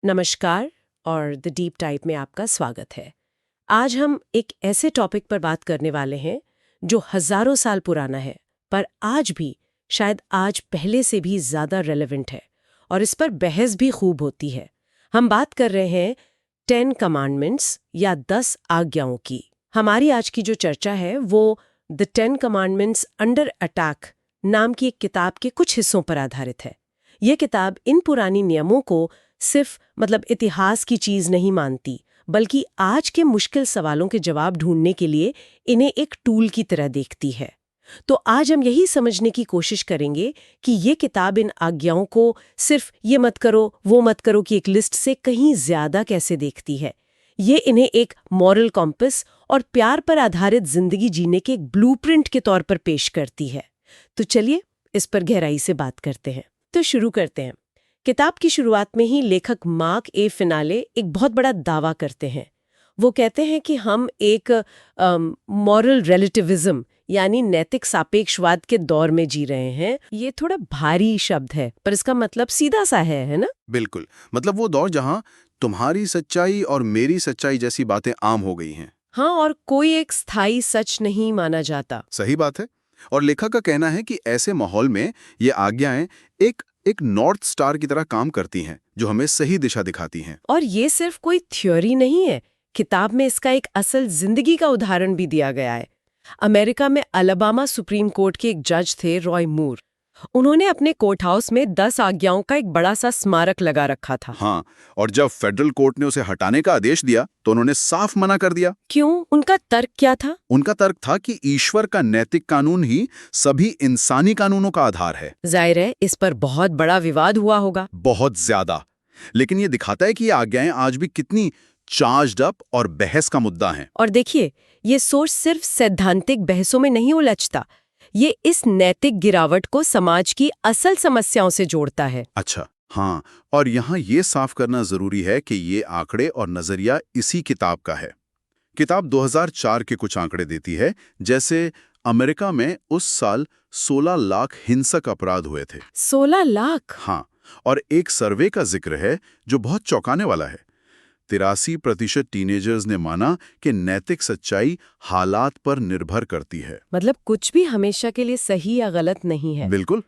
नमस्कार और the deep type में आपका स्वागत है। आज हम एक ऐसे टॉपिक पर बात करने वाले हैं जो हजारों साल पुराना है, पर आज भी शायद आज पहले से भी ज्यादा रेलेवेंट है और इस पर बहस भी खूब होती है। हम बात कर रहे हैं 10 कमांडमेंट्स या 10 आज्ञाओं की। हमारी आज की जो चर्चा है वो द 10 कमांडमेंट्स अंडर अटैक नाम की एक किताब के कुछ हिस्सों पर आधारित है। ये किताब इन पुरानी नियमों को सिर्फ इतिहास की चीज नहीं मानती, बल्कि आज के मुश्किल सवालों के जवाब ढूंढने के लिए इन्हें एक टूल की तरह देखती है। तो आज हम यही समझने की कोशिश करेंगे कि ये किताब इन आज्ञाओं को सिर्फ ये मत करो वो मत करो की एक लिस्ट से कहीं ज्यादा कैसे देखती है। ये इन्हें एक मॉरल कॉम्पस और प्यार पर आधारित जिंदगी जीने के एक ब्लूप्रिंट के तौर पर पेश करती है। तो चलिए इस पर गहराई से बात करते हैं। तो शुरू करते हैं। किताब की शुरुआत में ही लेखक मार्क ए फिनाले एक बहुत बड़ा दावा करते हैं। वो कहते हैं कि हम एक मॉरल रिलेटिविज्म यानी नैतिक सापेक्षवाद के दौर में जी रहे हैं। ये थोड़ा भारी शब्द है, पर इसका मतलब सीधा सा है ना? बिल्कुल, मतलब वो दौर जहां तुम्हारी सच्चाई और मेरी सच्चाई जैसी बातें आम हो गई हैं। हाँ, और कोई एक स्थायी सच नहीं माना जाता। सही बात है। और लेखक का कहना है कि ऐसे माहौल में ये आज्ञाएं एक नॉर्थ स्टार की तरह काम करती हैं, जो हमें सही दिशा दिखाती हैं। और ये सिर्फ कोई थ्योरी नहीं है। किताब में इसका एक असल जिंदगी का उदाहरण भी दिया गया है। अमेरिका में अलाबामा सुप्रीम कोर्ट के एक जज थे रॉय मूर। उन्होंने अपने कोर्ट हाउस में 10 आज्ञाओं का एक बड़ा सा स्मारक लगा रखा था। हाँ, और जब फेडरल कोर्ट ने उसे हटाने का आदेश दिया तो उन्होंने साफ मना कर दिया। क्यों? उनका तर्क क्या था? उनका तर्क था कि ईश्वर का नैतिक कानून ही सभी इंसानी कानूनों का आधार है। जाहिर है इस पर बहुत बड़ा विवाद हुआ होगा। बहुत ज्यादा। लेकिन ये दिखाता है कि ये आज्ञाएं आज भी कितनी चार्ज्ड अप और बहस का मुद्दा हैं। और देखिए, ये सोच सिर्फ सैद्धांतिक बहसों में नहीं उलझता, ये इस नैतिक गिरावट को समाज की असल समस्याओं से जोड़ता है। अच्छा, हाँ, और यहाँ ये साफ करना जरूरी है कि ये आंकड़े और नजरिया इसी किताब का है। किताब 2004 के कुछ आंकड़े देती है, जैसे अमेरिका में उस साल 16 लाख हिंसक अपराध हुए थे। 16 लाख? हाँ, और एक सर्वे का जिक्र है जो बहुत चौंकाने वाला है। 83% टीनेजर्स ने माना कि नैतिक सच्चाई हालात पर निर्भर करती है। मतलब कुछ भी हमेशा के लिए सही या गलत नहीं है। बिल्कुल।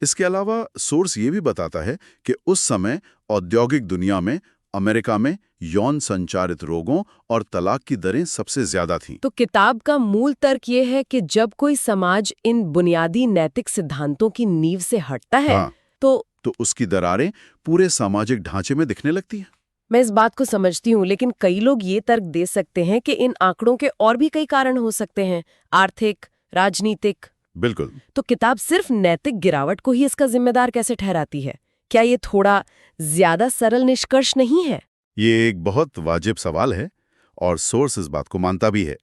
इसके अलावा सोर्स ये भी बताता है कि उस समय औद्योगिक दुनिया में अमेरिका में यौन संचारित रोगों और तलाक की दरें सबसे ज्यादा थीं। तो किताब का मूल तर्क ये है कि जब कोई समाज इन बुनियादी नैतिक सिद्धांतों की नींव से हटता है, हाँ, तो उसकी दरारें पूरे सामाजिक ढांचे में दिखने लगती हैं। मैं इस बात को समझती हूँ, लेकिन कई लोग ये तर्क दे सकते हैं कि इन आंकड़ों के और भी कई कारण हो सकते हैं, आर्थिक, राजनीतिक। बिल्कुल। तो किताब सिर्फ नैतिक गिरावट को ही इसका जिम्मेदार कैसे ठहराती है? क्या ये थोड़ा ज्यादा सरल निष्कर्ष नहीं है? ये एक बहुत वाजिब सवाल है और सोर्स इस बात को मानता भी है।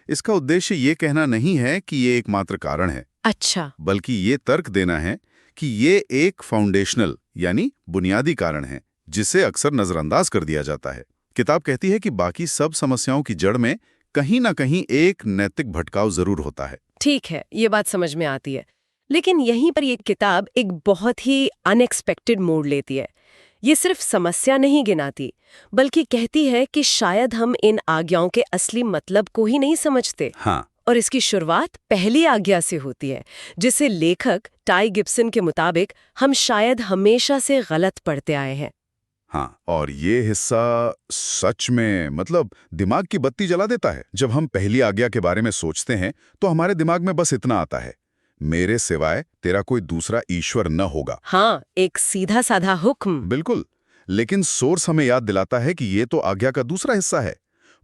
इसका उद्देश्य ये कहना नहीं है कि ये एकमात्र कारण है। अच्छा। बल्कि ये तर्क देना है कि ये एक फाउंडेशनल यानी बुनियादी कारण है, जिसे अक्सर नजरअंदाज कर दिया जाता है। किताब कहती है कि बाकी सब समस्याओं की जड़ में कहीं ना कहीं एक नैतिक भटकाव जरूर होता है। ठीक है, ये बात समझ में आती है। लेकिन यहीं पर ये किताब एक बहुत ही अनएक्सपेक्टेड मोड़ लेती है। ये सिर्फ समस्या नहीं गिनाती, बल्कि कहती है कि शायद हम इन आज्ञाओं के असली मतलब को ही नहीं समझते। हाँ। और इसकी शुरुआत पहली आज्ञा से होती है, जिसे लेखक टाई गिब्सन के मुताबिक हम शायद हमेशा से गलत पढ़ते आए हैं। हाँ, और ये हिस्सा सच में दिमाग की बत्ती जला देता है। जब हम पहली आज्ञा के बारे में सोचते हैं तो हमारे दिमाग में बस इतना आता है, मेरे सिवाय तेरा कोई दूसरा ईश्वर न होगा। हाँ, एक सीधा साधा हुक्म। बिल्कुल। लेकिन सोर्स हमें याद दिलाता है कि ये तो आज्ञा का दूसरा हिस्सा है।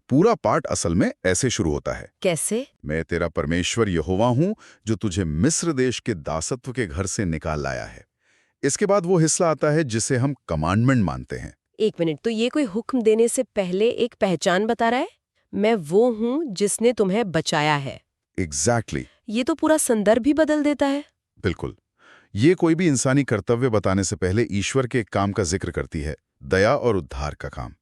पूरा पाठ असल में ऐसे शुरू होता है। कैसे? मैं तेरा परमेश्वर यहोवा हूं जो तुझे मिस्र देश के दासत्व के घर से निकाल लाया है। इसके बाद वो हिस्सा आता है जिसे हम कमांडमेंट मानते हैं। एक मिनट, तो ये कोई हुक्म देने से पहले एक पहचान बता रहा है? मैं वो हूँ जिसने तुम्हें बचाया है। एग्जैक्टली। ये तो पूरा संदर्भ ही बदल देता है। बिल्कुल। ये कोई भी इंसानी कर्तव्य बताने से पहले ईश्वर के एक काम का जिक्र करती है, दया और उद्धार का काम।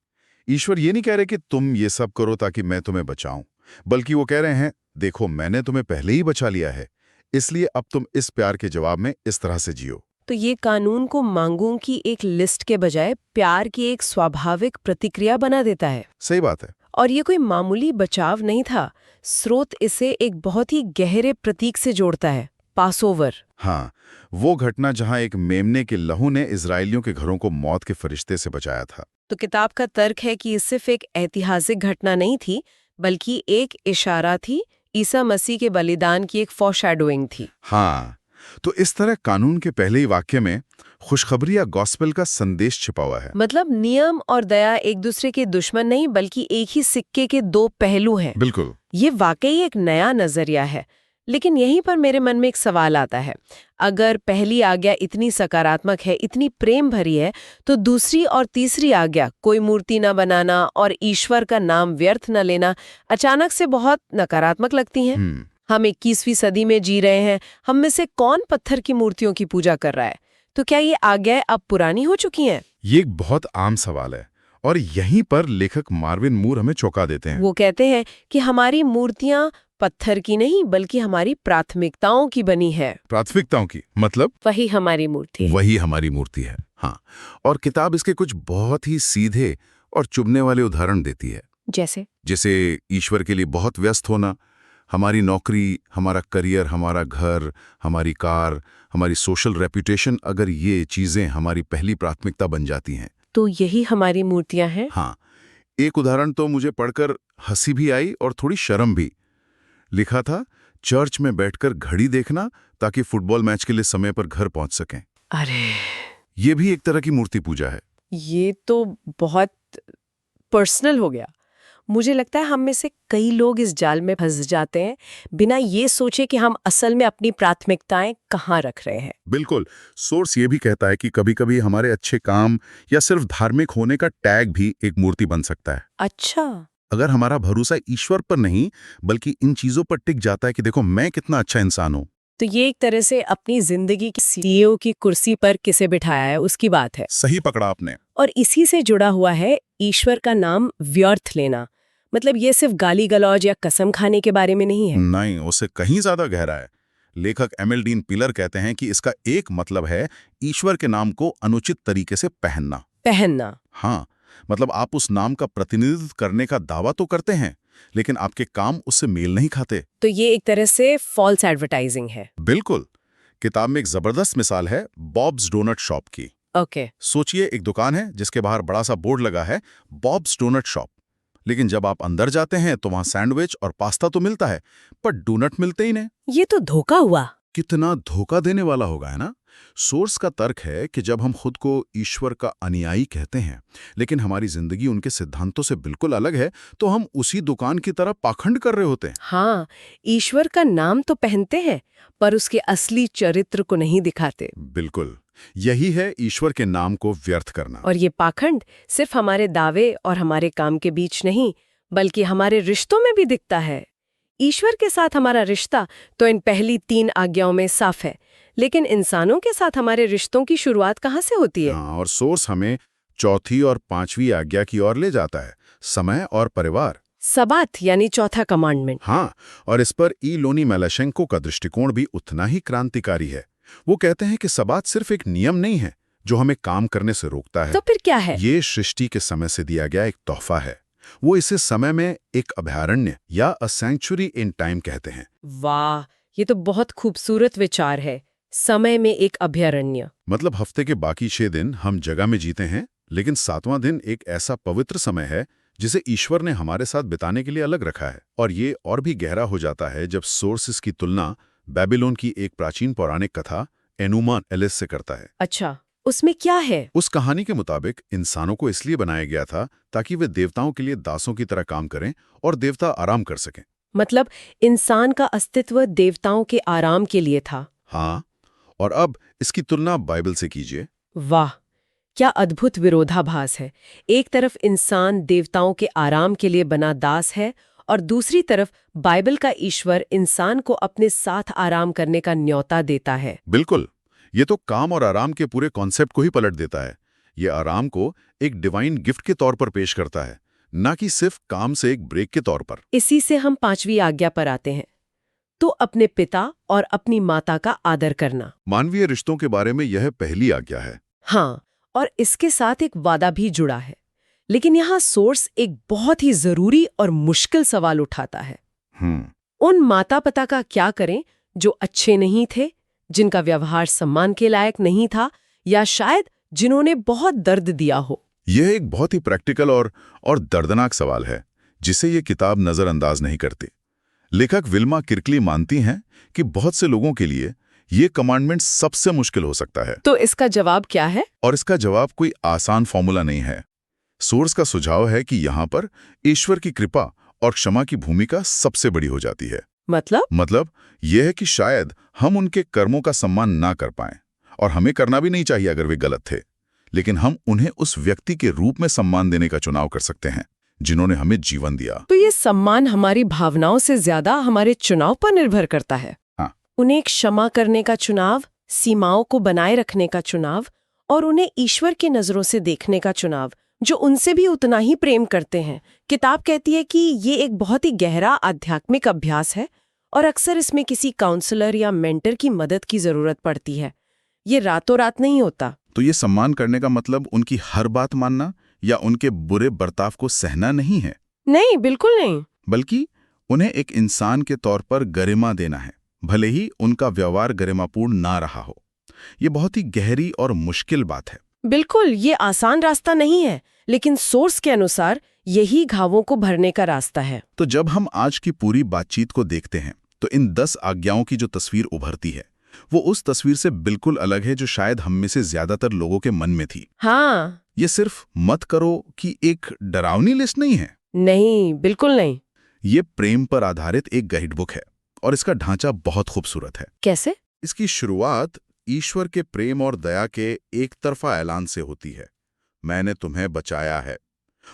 ईश्वर ये नहीं कह रहे कि तुम ये सब करो ताकि मैं तुम्हें बचाऊं, बल्कि वो कह रहे हैं, देखो मैंने तुम्हें पहले ही बचा लिया है, इसलिए अब तुम इस प्यार के जवाब में इस तरह से जियो। तो ये कानून को मांगों की एक लिस्ट के बजाय प्यार की एक स्वाभाविक प्रतिक्रिया बना देता है। सही बात है। और ये कोई मामूली बचाव नहीं था। स्रोत इसे एक बहुत ही गहरे प्रतीक से जोड़ता है, पासओवर। हाँ, वो घटना जहां एक मेमने के लहू ने इजरायलियों के घरों को मौत के फरिश्ते से बचाया था। तो किताब का तर्क है कि ये सिर्फ एक ऐतिहासिक घटना नहीं थी, बल्कि एक इशारा थी, ईसा मसीह के बलिदान की एक फॉरशैडोइंग थी। हाँ, तो इस तरह कानून के पहले ही वाक्य में खुशखबरी या गॉस्पेल का संदेश छिपा हुआ है। मतलब नियम और दया एक दूसरे के दुश्मन नहीं, बल्कि एक ही सिक्के के दो पहलू हैं। बिल्कुल। ये वाकई एक नया नजरिया है। लेकिन यहीं पर मेरे मन में एक सवाल आता है, अगर पहली आज्ञा इतनी सकारात्मक है, इतनी प्रेम भरी है, तो दूसरी और तीसरी आज्ञा, कोई मूर्ति न बनाना और ईश्वर का नाम व्यर्थ न लेना, अचानक से बहुत नकारात्मक लगती हैं। हम 21वीं सदी में जी रहे हैं, हम में से कौन पत्थर की मूर्तियों की पूजा कर रहा है? तो क्या ये आज्ञाएं अब पुरानी हो चुकी हैं? ये एक बहुत आम सवाल है और यहीं पर लेखक मार्विन मूर हमें चौंका देते हैं। वो कहते हैं कि हमारी मूर्तियां पत्थर की नहीं, बल्कि हमारी प्राथमिकताओं की बनी है। प्राथमिकताओं की मतलब? वही हमारी मूर्ति है। वही हमारी मूर्ति है। हाँ, और किताब इसके कुछ बहुत ही सीधे और चुभने वाले उदाहरण देती है। जैसे ईश्वर के लिए बहुत व्यस्त होना, हमारी नौकरी, हमारा करियर, हमारा घर, हमारी कार, हमारी सोशल रेपुटेशन, अगर ये चीजें हमारी पहली प्राथमिकता बन जाती हैं तो यही हमारी मूर्तियां हैं। हाँ, एक उदाहरण तो मुझे पढ़कर हंसी भी आई और थोड़ी शर्म भी। लिखा था, चर्च में बैठकर घड़ी देखना ताकि फुटबॉल मैच के लिए समय पर घर पहुंच सकें। अरे, ये भी एक तरह की मूर्ति पूजा है। ये तो बहुत पर्सनल हो गया। मुझे लगता है हम में से कई लोग इस जाल में फंस जाते हैं, बिना ये सोचे कि हम असल में अपनी प्राथमिकताएं कहाँ रख रहे हैं। बिल्कुल। सोर्स ये भी कहता है कि कभी-कभी हमारे अच्छे काम या सिर्फ धार्मिक होने का टैग भी एक मूर्ति बन सकता है। अच्छा। अगर हमारा भरोसा ईश्वर पर नहीं बल्कि इन चीजों पर टिक जाता है कि देखो मैं कितना अच्छा इंसान हूं, तो ये एक तरह से अपनी जिंदगी की सीईओ की कुर्सी पर किसे बिठाया है उसकी बात है। सही पकड़ा आपने। और इसी से जुड़ा हुआ है ईश्वर का नाम व्यर्थ लेना। मतलब ये सिर्फ गाली गलौज या कसम खाने के बारे में नहीं है। नहीं, उससे कहीं ज्यादा गहरा है। लेखक एमिल डीन पिलर कहते हैं कि इसका एक मतलब है ईश्वर के नाम को अनुचित तरीके से पहनना। हाँ, मतलब आप उस नाम का प्रतिनिधित्व करने का दावा तो करते हैं, लेकिन आपके काम उससे मेल नहीं खाते। तो ये एक तरह से फॉल्स एडवर्टाइजिंग है। बिल्कुल। किताब में एक जबरदस्त मिसाल है बॉब्स डोनट शॉप की। ओके। सोचिए, एक दुकान है जिसके बाहर बड़ा सा बोर्ड लगा है, बॉब्स डोनट शॉप। लेकिन जब आप अंदर जाते हैं तो वहां सैंडविच और पास्ता तो मिलता है, पर डोनट मिलते ही नहीं। ये तो धोखा हुआ। कितना धोखा देने वाला होगा, है ना? सोर्स का तर्क है कि जब हम खुद को ईश्वर का अनुयायी कहते हैं, लेकिन हमारी जिंदगी उनके सिद्धांतों से बिल्कुल अलग है, तो हम उसी दुकान की तरह पाखंड कर रहे होते हैं। हाँ, ईश्वर का नाम तो पहनते हैं, पर उसके असली चरित्र को नहीं दिखाते। बिल्कुल, यही है ईश्वर के नाम को व्यर्थ करना। और ये पाखंड सिर्फ हमारे दावे और हमारे काम के बीच नहीं, बल्कि हमारे रिश्तों में भी दिखता है। ईश्वर के साथ हमारा रिश्ता तो इन पहली 3 आज्ञाओं में साफ है, लेकिन इंसानों के साथ हमारे रिश्तों की शुरुआत कहाँ से होती है? हाँ, और सोर्स हमें चौथी और 5वीं आज्ञा की ओर ले जाता है, समय और परिवार। सबात यानी चौथा कमांडमेंट। हाँ, और इस पर इलोनी मेलाशेंको का दृष्टिकोण भी उतना ही क्रांतिकारी है। वो कहते हैं कि सबात सिर्फ एक नियम नहीं है जो हमें काम करने से रोकता है। तो फिर क्या है? ये सृष्टि के समय से दिया गया एक तोहफा है। वो इसे समय में एक अभयारण्य या अ सैंक्चुरी इन टाइम कहते हैं। वाह, ये तो बहुत खूबसूरत विचार है। समय में एक अभयारण्य। मतलब हफ्ते के बाकी 6 दिन हम जगह में जीते हैं, लेकिन 7वां दिन एक ऐसा पवित्र समय है जिसे ईश्वर ने हमारे साथ बिताने के लिए अलग रखा है। और ये और भी गहरा हो जाता है जब सोर्सेस की तुलना बेबीलोन की एक प्राचीन पौराणिक कथा एनुमा एलिस से करता है। अच्छा, उसमें क्या है? उस कहानी के मुताबिक इंसानों को इसलिए बनाया गया था ताकि वे देवताओं के लिए दासों की तरह काम करें और देवता आराम कर सकें। मतलब इंसान का अस्तित्व देवताओं के आराम के लिए था। हाँ, और अब इसकी तुलना बाइबल से कीजिए। वाह, क्या अद्भुत विरोधाभास है। एक तरफ इंसान देवताओं के आराम के लिए बना दास है, और दूसरी तरफ बाइबल का ईश्वर इंसान को अपने साथ आराम करने का न्योता देता है। बिल्कुल, ये तो काम और आराम के पूरे कॉन्सेप्ट को ही पलट देता है। ये आराम को एक डिवाइन गिफ्ट के तौर पर पेश करता है, ना कि सिर्फ काम से एक ब्रेक के तौर पर। इसी से हम 5वीं आज्ञा पर आते हैं। तो अपने पिता और अपनी माता का आदर करना। मानवीय रिश्तों के बारे में यह पहली आज्ञा है। हाँ, और इसके साथ एक वादा भी जुड़ा है। लेकिन यहाँ सोर्स एक बहुत ही जरूरी और मुश्किल सवाल उठाता है। उन माता पिता का क्या करें जो अच्छे नहीं थे, जिनका व्यवहार सम्मान के लायक नहीं था, या शायद जिन्होंने बहुत दर्द दिया हो। यह एक बहुत ही प्रैक्टिकल और दर्दनाक सवाल है जिसे ये किताब नजरअंदाज नहीं करती। लेखक विल्मा किर्कली मानती हैं कि बहुत से लोगों के लिए ये कमांडमेंट सबसे मुश्किल हो सकता है। तो इसका जवाब क्या है? और इसका जवाब कोई आसान फॉर्मूला नहीं है। सोर्स का सुझाव है कि यहाँ पर ईश्वर की कृपा और क्षमा की भूमिका सबसे बड़ी हो जाती है। मतलब यह है कि शायद हम उनके कर्मों का सम्मान ना कर पाएं, और हमें करना भी नहीं चाहिए अगर वे गलत थे, लेकिन हम उन्हें उस व्यक्ति के रूप में सम्मान देने का चुनाव कर सकते हैं जिन्होंने हमें जीवन दिया। तो ये सम्मान हमारी भावनाओं से ज्यादा हमारे चुनाव पर निर्भर करता है। हाँ। उन्हें क्षमा करने का चुनाव, सीमाओं को बनाए रखने का चुनाव, और उन्हें ईश्वर की नजरों से देखने का चुनाव, जो उनसे भी उतना ही प्रेम करते हैं। किताब कहती है कि ये एक बहुत ही गहरा आध्यात्मिक अभ्यास है और अक्सर इसमें किसी काउंसलर या मेंटर की मदद की जरूरत पड़ती है। ये रातों रात नहीं होता। तो ये सम्मान करने का मतलब उनकी हर बात मानना या उनके बुरे बर्ताव को सहना नहीं है। नहीं, बिल्कुल नहीं। बल्कि उन्हें एक इंसान के तौर पर गरिमा देना है, भले ही उनका व्यवहार गरिमापूर्ण ना रहा हो। ये बहुत ही गहरी और मुश्किल बात है। बिल्कुल, ये आसान रास्ता नहीं है, लेकिन सोर्स के अनुसार यही घावों को भरने का रास्ता है। तो जब हम आज की पूरी बातचीत को देखते हैं तो इन 10 आज्ञाओं की जो तस्वीर उभरती है वो उस तस्वीर से बिल्कुल अलग है जो शायद हम में से ज्यादातर लोगों के मन में थी। हाँ। ये सिर्फ मत करो कि एक डरावनी लिस्ट नहीं है। नहीं, बिल्कुल नहीं। ये प्रेम पर आधारित एक गाइडबुक है और इसका ढांचा बहुत खूबसूरत है। कैसे? इसकी शुरुआत ईश्वर के प्रेम और दया के एक तरफा ऐलान से होती है, मैंने तुम्हें बचाया है।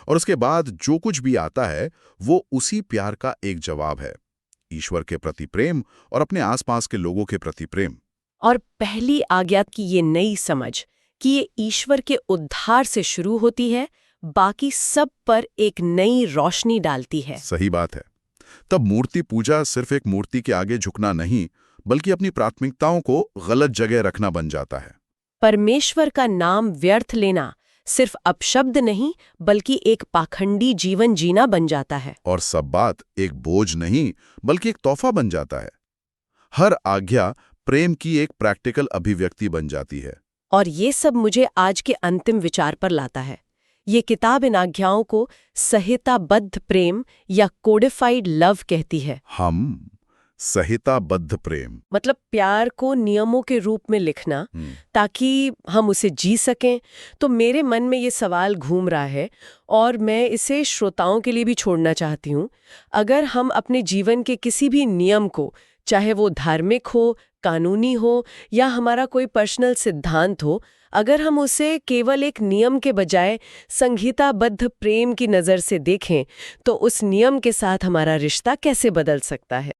और उसके बाद जो कुछ भी आता है वो उसी प्यार का एक जवाब है, ईश्वर के प्रति प्रेम और अपने आसपास के लोगों के प्रति प्रेम। और पहली आज्ञा की ये नई समझ कि ये ईश्वर के उद्धार से शुरू होती है, बाकी सब पर एक नई रोशनी डालती है। सही बात है। तब मूर्ति पूजा सिर्फ एक मूर्ति के आगे झुकना नहीं, बल्कि अपनी प्राथमिकताओं को गलत जगह रखना बन जाता है। परमेश्वर का नाम व्यर्थ लेना सिर्फ अपशब्द नहीं, बल्कि एक पाखंडी जीवन जीना बन जाता है। और सब बात एक बोझ नहीं, बल्कि एक तोहफा बन जाता है। हर आज्ञा प्रेम की एक प्रैक्टिकल अभिव्यक्ति बन जाती है। और ये सब मुझे आज के अंतिम विचार पर लाता है। ये किताब इन आज्ञाओं को संहिताबद्ध प्रेम या कोडिफाइड लव कहती है। हम संहिताबद्ध प्रेम मतलब प्यार को नियमों के रूप में लिखना ताकि हम उसे जी सकें। तो मेरे मन में ये सवाल घूम रहा है और मैं इसे श्रोताओं के लिए भी छोड़ना चाहती हूँ। अगर हम अपने जीवन के किसी भी नियम को, चाहे वो धार्मिक हो, कानूनी हो या हमारा कोई पर्सनल सिद्धांत हो, अगर हम उसे केवल एक नियम के बजाय संहिताबद्ध प्रेम की नज़र से देखें तो उस नियम के साथ हमारा रिश्ता कैसे बदल सकता है।